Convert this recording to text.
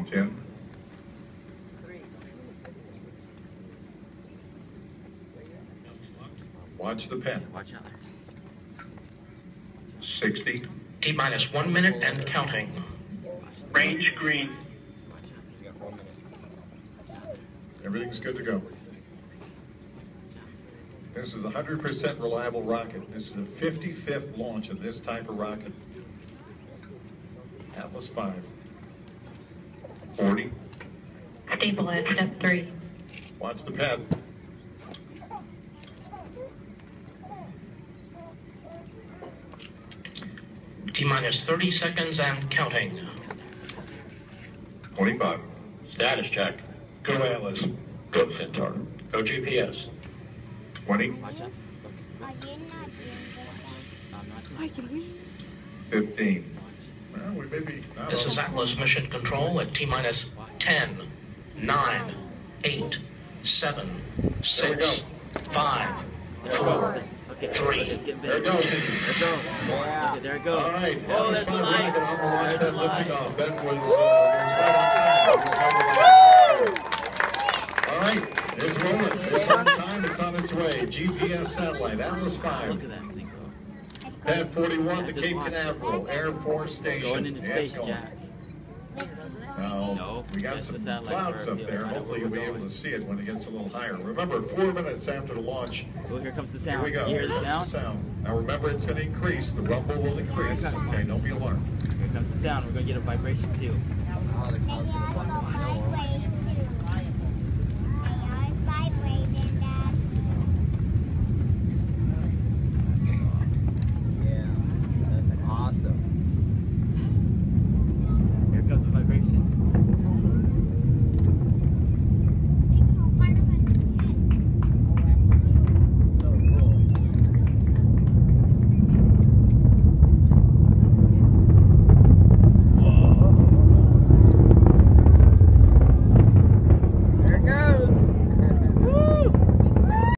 110. Watch the pen. Watch out. 60. T-minus 1 minute and counting. Range green. Everything's good to go. This is a 100% reliable rocket. This is the 55th launch of this type of rocket. Atlas V. 40. Stable at step 3. Watch the pen. T-minus 30 seconds and counting. 25. Status check. Go Atlas. Go Centaur. Go GPS. 20. Watch out. Why can we? 15. Well, we may be. This is Atlas Mission Control at T-minus 10, 9, 8, 7, 6, 5, 4, Okay, 3. There it goes. There it goes. Yeah. Okay, there it goes. All right, Oh, Atlas that's V live. rocket on the launch There's pad lifting live. off. Ben was right on time. He was number one. All right, it's rolling. It's on time. It's on its way. GPS satellite, Atlas Look V. at that thing go. Pad 41 to Cape Canaveral Air Force Station. Going into Yeah, it's space, going. Jack. Now, No, we got that's some the satellite clouds for our up there. field. Hopefully you'll be able to see it when it gets a little higher. Remember, 4 minutes after the launch, Oh, here comes the here sound. we go. You hear the Here's the sound? sound. Now remember, it's going to increase. The rumble will increase. Okay, don't be alarmed. Here comes the sound. We're going to get a vibration too. They have a way.